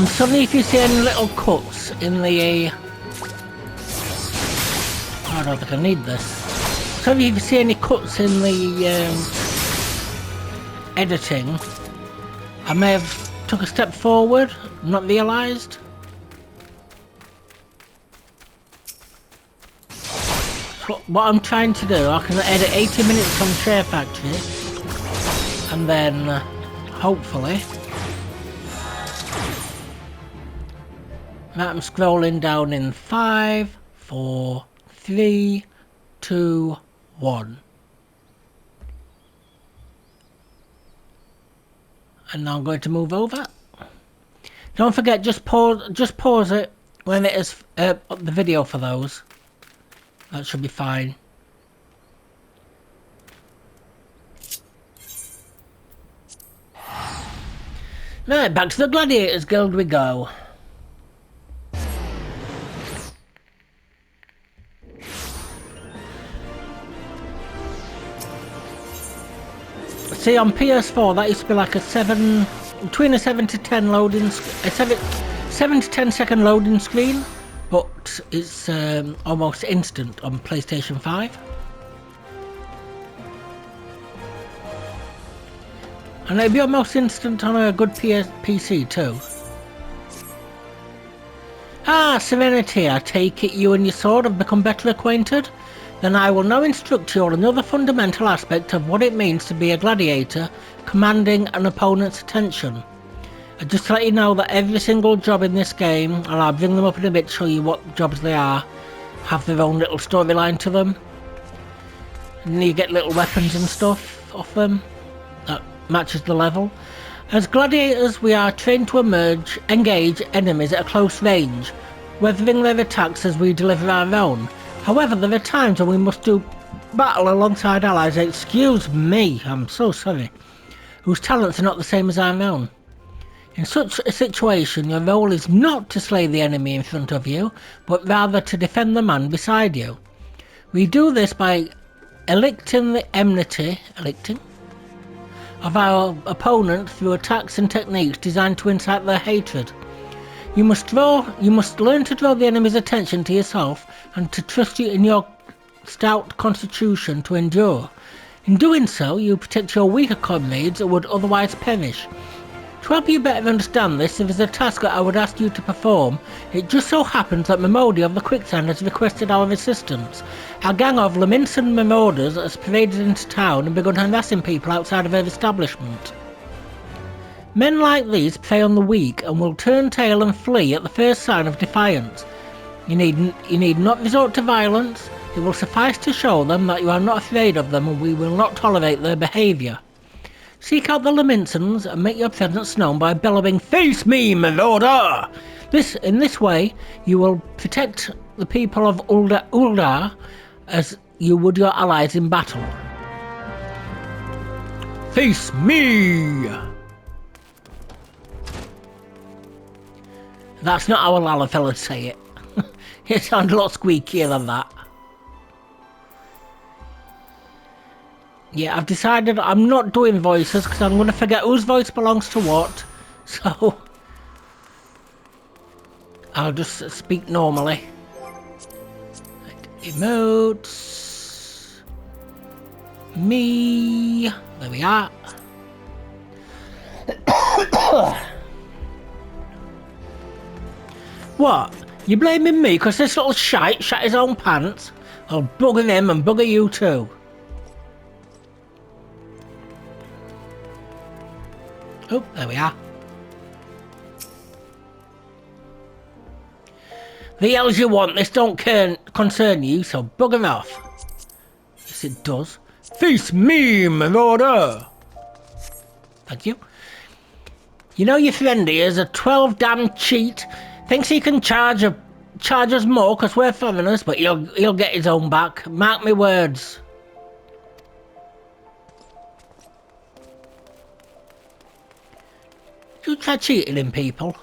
Suddenly if you see any little cuts in the... I don't think I need this. So if you see any cuts in the editing, I may have took a step forward, not realised. So what I'm trying to do, I can edit 80 minutes on ShareFactory, and then hopefully I'm scrolling down in 5, 4, 3, 2, 1. And now I'm going to move over. Don't forget, just pause it when it is the video for those. That should be fine. Right, back to the Gladiators Guild we go. See, on PS4 that used to be like a between a 7 to 10 loading, a 7 to 10 second loading screen, but it's almost instant on PlayStation 5. And it'll be almost instant on a good PC too. Ah, Serenity, I take it you and your sword have become better acquainted? Then I will now instruct you on another fundamental aspect of what it means to be a gladiator, commanding an opponent's attention. And just to let you know that every single job in this game, and I'll bring them up in a bit to show you what jobs they are, have their own little storyline to them. And you get little weapons and stuff off them that matches the level. As gladiators, we are trained to engage enemies at a close range, weathering their attacks as we deliver our own. However, there are times when we must do battle alongside allies, excuse me, I'm so sorry, whose talents are not the same as our own. In such a situation, your role is not to slay the enemy in front of you, but rather to defend the man beside you. We do this by elicting the enmity of our opponent through attacks and techniques designed to incite their hatred. You must learn to draw the enemy's attention to yourself and to trust you in your stout constitution to endure. In doing so, you protect your weaker comrades who would otherwise perish. To help you better understand this, there is a task that I would ask you to perform. It just so happens that Memodi of the Quicksand has requested our assistance. A gang of Leminson marauders has paraded into town and begun harassing people outside of her establishment. Men like these prey on the weak and will turn tail and flee at the first sign of defiance. You need not resort to violence. It will suffice to show them that you are not afraid of them and we will not tolerate their behaviour. Seek out the Leminsons and make your presence known by bellowing, "Face me, Marauder!" In this way, you will protect the people of Ul'Dah as you would your allies in battle. Face me! That's not how a Lalafell would say it. It sounds a lot squeakier than that. Yeah, I've decided I'm not doing voices because I'm going to forget whose voice belongs to what. So I'll just speak normally. Emotes. Me. There we are. What? You blaming me because this little shite shat his own pants? I'll bugger him and bugger you too. Oh, there we are. The hells you want, this don't concern you, so bugger off. Yes, it does. Face me, Marauder! Thank you. You know your friend here is a 12 damn cheat. Thinks he can charge us more because we're foreigners, but he'll get his own back. Mark me words. You try cheating in people.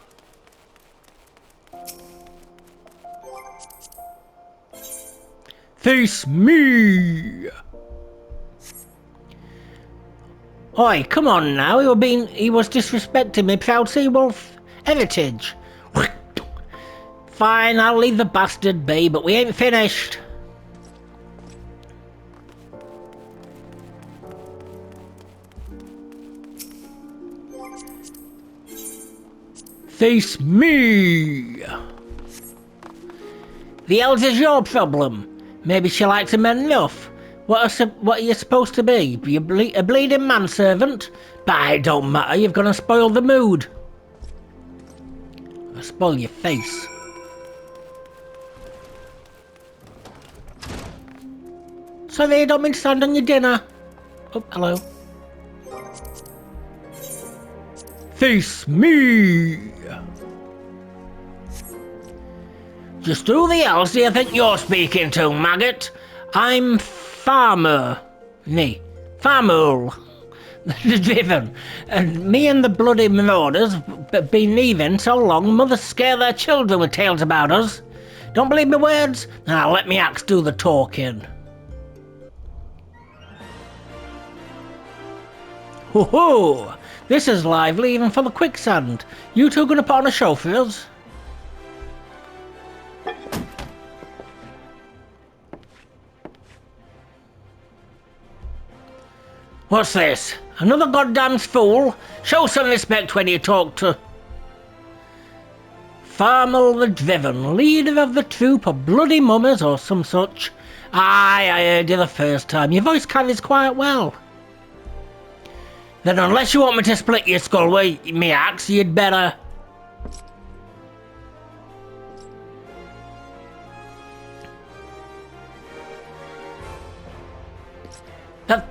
Face me! Oi, come on now, he was disrespecting me, proud sea wolf. heritage. Fine, I'll leave the bastard be, but we ain't finished. Face me! The elves is your problem. Maybe she likes him enough. What are you supposed to be? A bleeding manservant? But it don't matter, you've gonna spoil the mood. I'll spoil your face. Sorry, I don't mean to stand on your dinner. Oh, hello. Face me! Just who the hell do you think you're speaking to, maggot? I'm Farmer. Nee, Farmul. The Driven. And me and the bloody marauders have been leaving so long, mothers scare their children with tales about us. Don't believe my words? Now let me axe do the talking. Ho ho! This is lively even for the quicksand. You two gonna put on a show for us? What's this? Another goddamn fool? Show some respect when you talk to... Farmer the Driven, leader of the troop of bloody mummers or some such. Aye, I heard you the first time. Your voice carries quite well. Then unless you want me to split your skull with me axe, you'd better...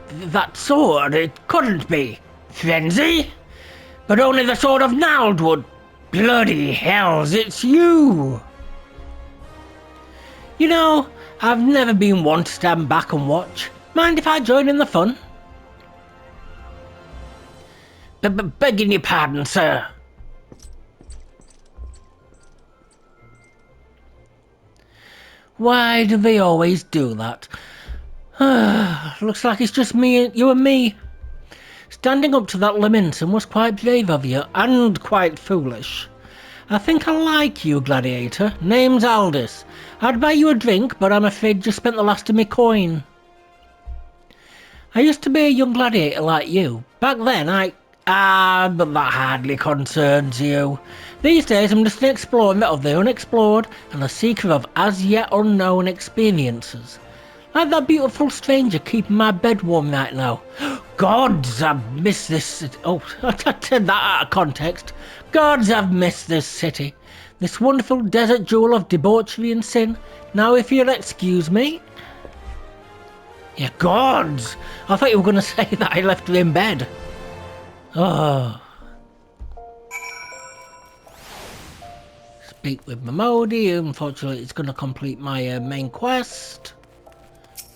That sword, it couldn't be. Frenzy? But only the sword of Nald would. Bloody hells, it's you! You know, I've never been one to stand back and watch. Mind if I join in the fun? Begging your pardon, sir. Why do they always do that? Looks like it's just you and me. Standing up to that Leminson was quite brave of you, and quite foolish. I think I like you, gladiator. Name's Aldous. I'd buy you a drink, but I'm afraid you spent the last of me coin. I used to be a young gladiator like you. Back then but that hardly concerns you. These days I'm just an explorer of the unexplored and a seeker of as yet unknown experiences. Like that beautiful stranger keeping my bed warm right now. Gods, I've missed this... Oh, I said that out of context. Gods, I've missed this city. This wonderful desert jewel of debauchery and sin. Now if you'll excuse me... Yeah, gods! I thought you were going to say that I left her in bed. Oh. Speak with Mamodi. Unfortunately, it's going to complete my main quest.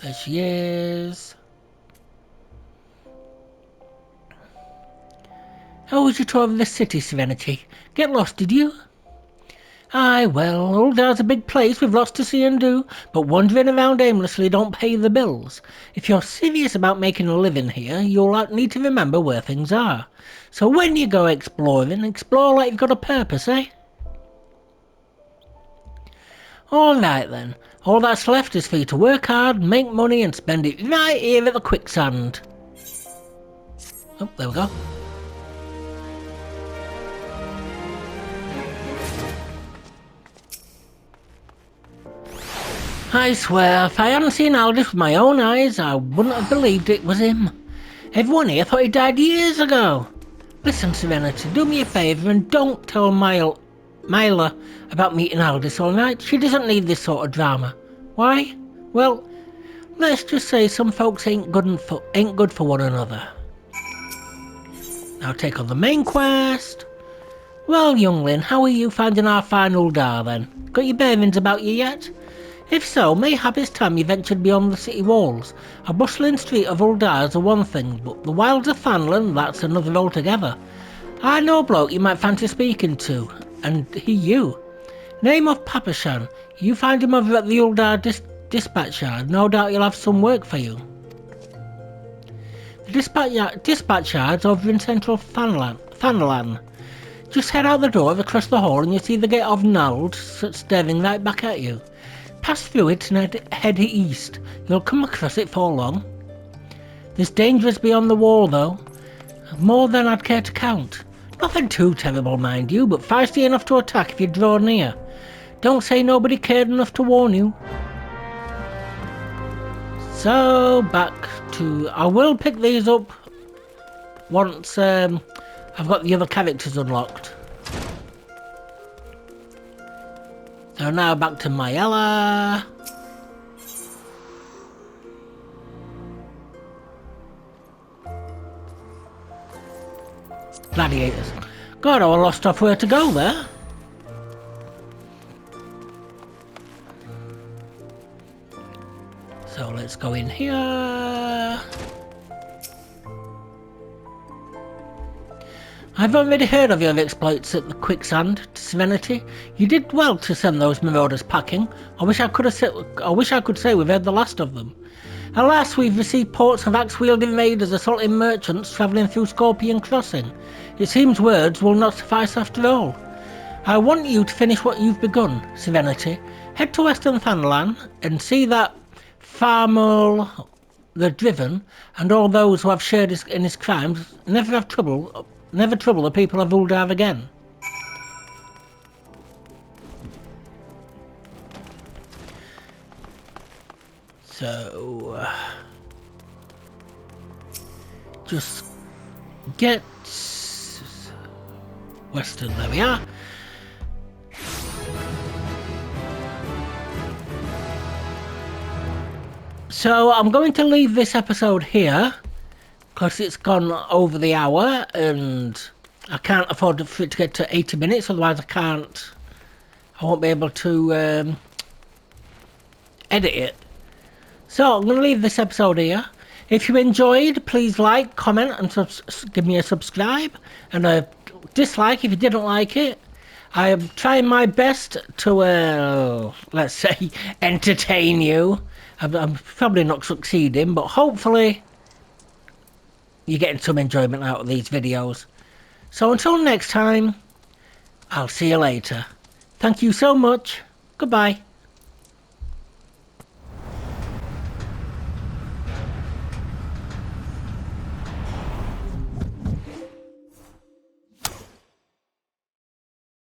There she is. How was your tour of the city, Serenity? Get lost, did you? Aye, well, Ul'Dah's a big place with lots to see and do, but wandering around aimlessly don't pay the bills. If you're serious about making a living here, you'll need to remember where things are. So when you go exploring, explore like you've got a purpose, eh? Alright then, all that's left is for you to work hard, make money and spend it right here at the quicksand. Oh, there we go. I swear, if I hadn't seen Aldous with my own eyes, I wouldn't have believed it was him. Everyone here thought he died years ago. Listen, Serenity, do me a favour and don't tell Myla about meeting Aldous, alright? She doesn't need this sort of drama. Why? Well, let's just say some folks ain't good for one another. Now take on the main quest. Well, youngling, how are you finding our fine Ul'Dah then? Got your bearings about you yet? If so, mayhap it's time you ventured beyond the city walls. A bustling street of Ul'Dah is one thing, but the wilds of Fanland, that's another altogether. I know a bloke you might fancy speaking to, and he you. Name of Papashan. You find him over at the Ul'Dah dispatch yard. No doubt he'll have some work for you. The dispatch yard's over in central Fanland. Just head out the door across the hall and you see the gate of Nald staring right back at you. Pass through it and head east. You'll come across it for long. There's dangers beyond the wall though. More than I'd care to count. Nothing too terrible, mind you, but feisty enough to attack if you draw near. Don't say nobody cared enough to warn you. So, back to... I will pick these up once I've got the other characters unlocked. So now back to Mayella. Gladiators. God, I lost off where to go there. So let's go in here. I've already heard of your exploits at the Quicksand, Serenity. You did well to send those marauders packing. I wish I could say we've heard the last of them. Alas, we've received reports of axe-wielding raiders assaulting merchants travelling through Scorpion Crossing. It seems words will not suffice after all. I want you to finish what you've begun, Serenity. Head to Western Thanalan and see that Farmel the Driven and all those who have shared in his crimes never trouble the people of Ul'Dah again. So, just get Western, there we are. So I'm going to leave this episode here because it's gone over the hour and I can't afford for it to get to 80 minutes, otherwise I won't be able to edit it. So I'm going to leave this episode here. If you enjoyed, please like, comment and give me a subscribe and a dislike if you didn't like it. I am trying my best to, let's say, entertain you. I'm probably not succeeding, but hopefully you're getting some enjoyment out of these videos. So until next time, I'll see you later. Thank you so much. Goodbye.